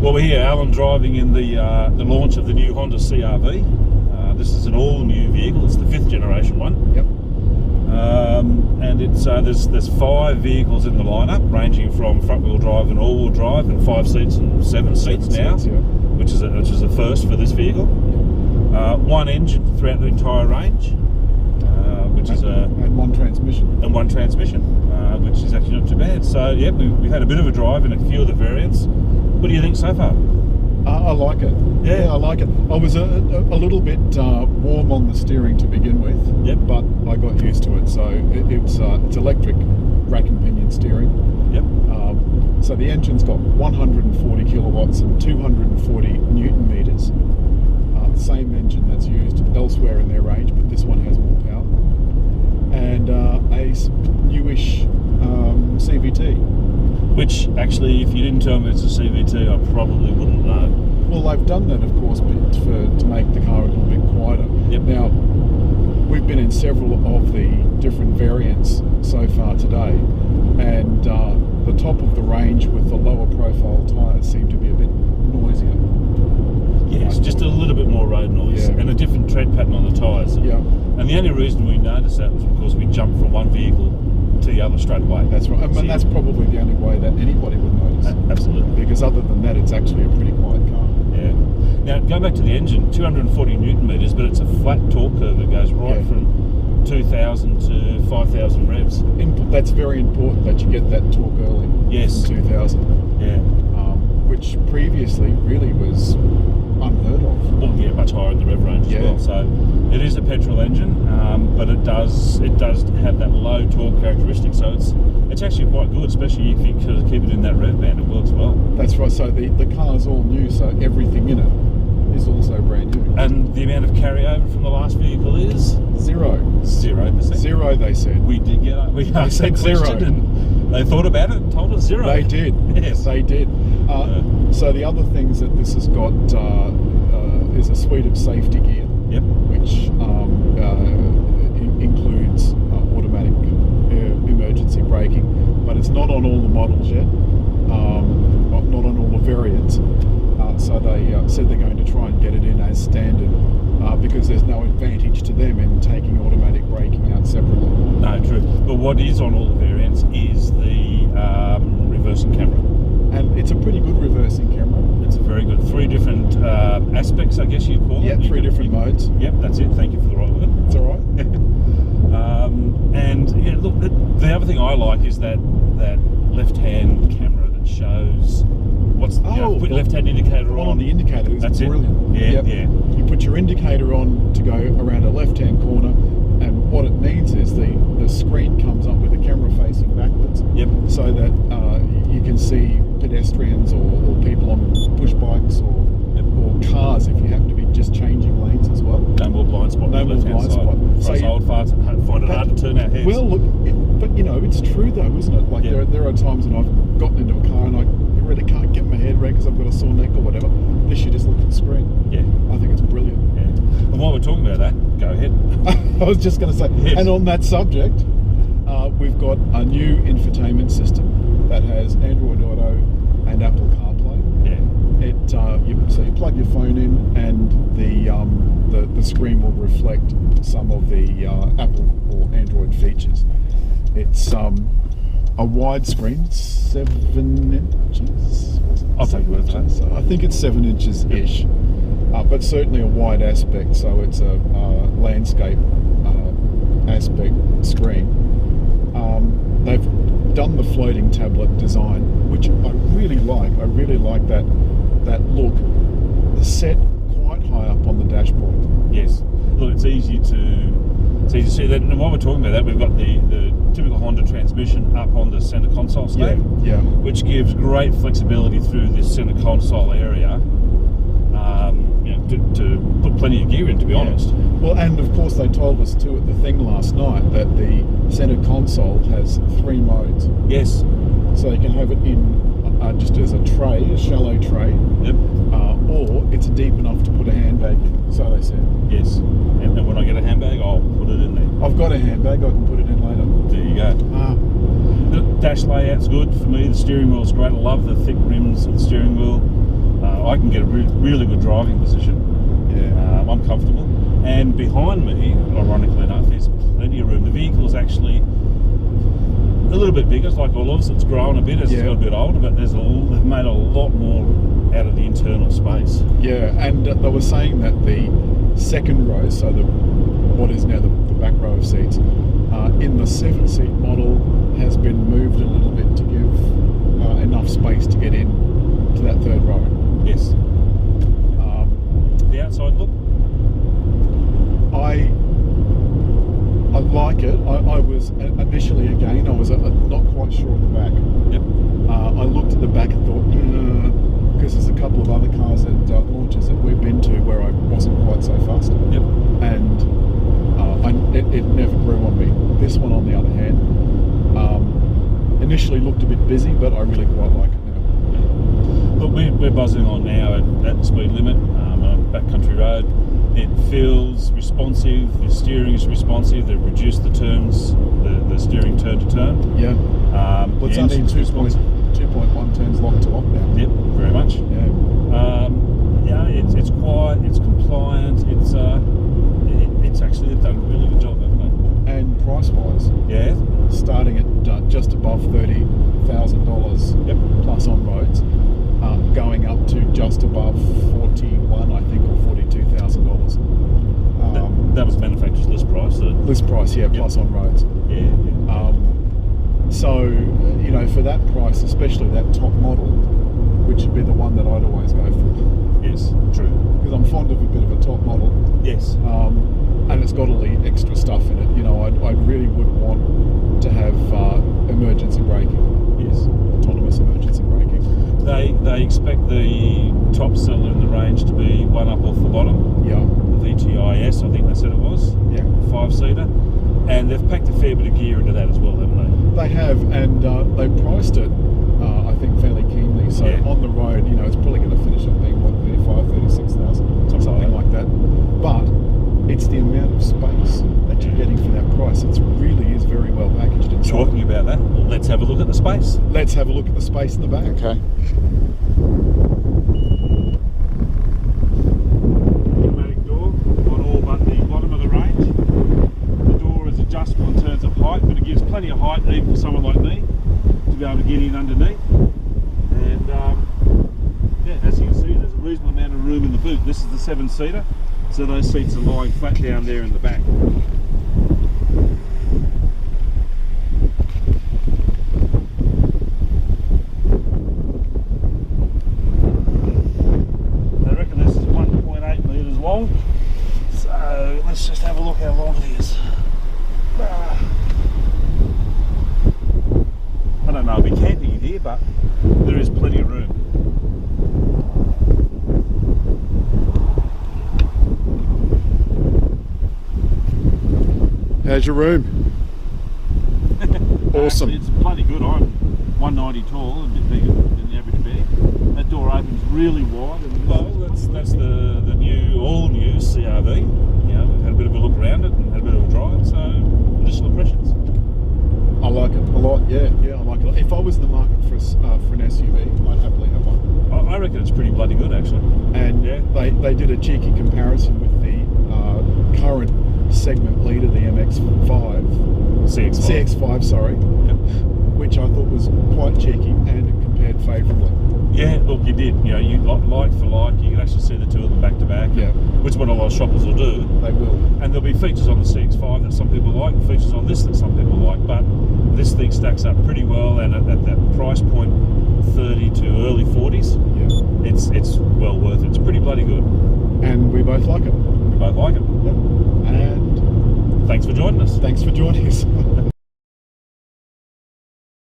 Well, we're here, Alan, driving in the launch of the new Honda CRV. This is an all-new vehicle. It's the 5th generation one. Yep. And it's there's 5 vehicles in the lineup, ranging from front-wheel drive and all-wheel drive, and 5 seats and 7 seats now, yeah. which is a first for this vehicle. One engine throughout the entire range, and one transmission. And one transmission, which is actually not too bad. So yeah, we had a bit of a drive in a few of the variants. What do you think so far? I like it. Yeah, I like it. I was a little bit warm on the steering to begin with. Yep. But I got used to it. So it's electric rack and pinion steering. Yep. So the engine's got 140 kilowatts and 240 newton meters. Same engine that's used elsewhere in their range, but this one has more power. And a newish CVT. Which actually, if you didn't tell me it's a CVT, I probably wouldn't know. Well, they've done that, of course, to make the car a little bit quieter. Yep. Now, we've been in several of the different variants so far today, and the top of the range with the lower profile tyres seem to be a bit noisier. Yes, just a little bit more road noise, yeah. And a different tread pattern on the tyres. Yeah. And the only reason we noticed that was because we jumped from one vehicle to the other straight away. That's right, and that's probably the only way that anybody would notice. Absolutely. Because other than that, it's actually a pretty quiet car. Yeah. Now, going back to the engine, 240 newton meters, but it's a flat torque curve that goes right from 2,000 to 5,000 revs. That's very important that you get that torque early. Yes. 2,000. Yeah. Which previously really was unheard of. Well, yeah, much higher in the rev range as well. So it is a petrol engine, but it does have that low torque characteristic. So it's actually quite good, especially if you keep it in that rev band. It works well. That's right. So the car's all new, so everything in it is also brand new. And the amount of carryover from the last vehicle is 0%. 0, they said. We did get up. We asked that question, and they thought about it and told us 0. They did. Yes, they did. So the other things that this has got is a suite of safety gear. Yep. Which includes automatic emergency braking, but it's not on all the models yet. Not on all the variants. So they said they're going to try and get it in as standard, because there's no advantage to them in taking automatic braking out separately. No, true. But what is on all the variants is the reversing camera. And it's a pretty good reversing camera. It's a very good. 3 different aspects, I guess you'd call it. Yeah, 3 different modes. Yep, that's it. Thank you for the right word. It's all right. And yeah, look, the other thing I like is that left-hand camera that shows what's put left-hand indicator on the indicator. That's brilliant. Yeah, yep. yeah. You put your indicator on to go around a left-hand corner, and what it means is the screen comes up with the camera facing backwards. Yep. So that you can see pedestrians or people on push bikes or cars if you happen to be just changing lanes as well. No more blind spot. No more blind spot. So us old farts find it hard to turn our heads. Well, look, but it's true though, isn't it? Like there are times when I've gotten into a car and I really can't get my head right because I've got a sore neck or whatever. This you just look at the screen. Yeah. I think it's brilliant. Yeah. And while we're talking about that, go ahead. I was just going to say, yes. And on that subject, we've got a new infotainment system that has Android Auto and Apple CarPlay. Yeah. So you plug your phone in, and the screen will reflect some of the Apple or Android features. It's a wide screen, 7 inches. I'll take your word for that. So I think it's 7 inches-ish, but certainly a wide aspect. So it's a landscape aspect screen. They've done the floating tablet design, which I really like. I really like that look. Set quite high up on the dashboard. Yes. Look, it's easy to see that. And while we're talking about that, we've got the typical Honda transmission up on the centre console stave, which gives great flexibility through this centre console area. To put plenty of gear in, to be honest. Well, and of course they told us too at the thing last night that the centre console has 3 modes. Yes. So you can have it in just as a tray, a shallow tray. Yep. Or it's deep enough to put a handbag in, so they said. Yes. And when I get a handbag, I'll put it in there. I've got a handbag, I can put it in later. There you go. The dash layout's good for me. The steering wheel's great. I love the thick rims of the steering wheel. I can get a really good driving position. Yeah. I'm comfortable. And behind me, ironically enough, there's plenty of room. The vehicle's actually a little bit bigger. It's like all of us. It's grown a bit as it's got a bit older, but they've made a lot more out of the internal space. Yeah, and they were saying that the second row, so what is now the back row of seats, in the 7-seat model has been moved a little bit to give enough space to get in to that third row. Yes. The outside look? I like it. I was initially, again, I was not quite sure of the back. Yep. I looked at the back and thought, because there's a couple of other cars at launches that we've been to where I wasn't quite so fast. Yep. And it never grew on me. This one, on the other hand, initially looked a bit busy, but I really quite like it now. Look, we're buzzing on now at the speed limit on a backcountry road. It feels responsive, the steering is responsive, they've reduced the turns, the steering turn to turn. Yeah. Well, it's only 2.1 turns lock to lock now. Yep, very much. Yeah. It's quiet, it's compliant, it's actually, they've done a really good job, haven't they? And price-wise, yeah, starting at just above $30,000 yep, plus on roads, going up to just above 41, I think, or $42,000. That was manufacturer's list price. List price, yeah, plus on roads. Yeah. So, you know, for that price, especially that top model, which would be the one that I'd always go for. Yes, true. Because I'm fond of a bit of a top model. Yes. And it's got all the extra stuff in it. You know, I really would want to have emergency braking. Yes. Autonomous emergency braking. They expect the top seller in the range to be one up off the bottom. Yeah. The VTIS, I think they said it was. Yeah. 5-seater. And they've packed a fair bit of gear into that as well, haven't they? They have, and they priced it, I think, fairly keenly. So on the road, you know, it's probably going to finish up being, what, 36,000, something like that. But it's the amount of space that you're getting for that price. It really is very well packaged inside. Talking about that, well, let's have a look at the space. Let's have a look at the space in the back. Okay. Automatic door on all but the bottom of the range. The door is adjustable in terms of height, but it gives plenty of height even for someone like me to be able to get in underneath. And as you can see, there's a reasonable amount of room in the boot. This is the 7-seater, so those seats are lying flat down there in the back. They reckon this is 1.8 metres long, so let's just have a look how long it is. I don't know, I'll be camping in here, but there is plenty of room. How's your room? Awesome. Actually, it's bloody good. I'm 190 tall, a bit bigger than the average bear. That door opens really wide. And well, that's the new, all new CRV. You know, we've had a bit of a look around it and had a bit of a drive, so initial impressions. I like it a lot, yeah, I like it. If I was in the market for an SUV, I'd happily have one. I reckon it's pretty bloody good, actually. And they did a cheeky comparison with the current segment leader, the CX5, sorry, which I thought was quite cheeky, and it compared favourably. Yeah, look, you did. You know, you like for like, you can actually see the two of them back to back. Yeah. Which what a lot of shoppers will do. They will. And there'll be features on the CX5 that some people like, features on this that some people like, but this thing stacks up pretty well, and at that price point, 30 to early 40s, it's well worth it. It's pretty bloody good. And we both like it. We both like it. Yep. And thanks for joining us. Thanks for joining us.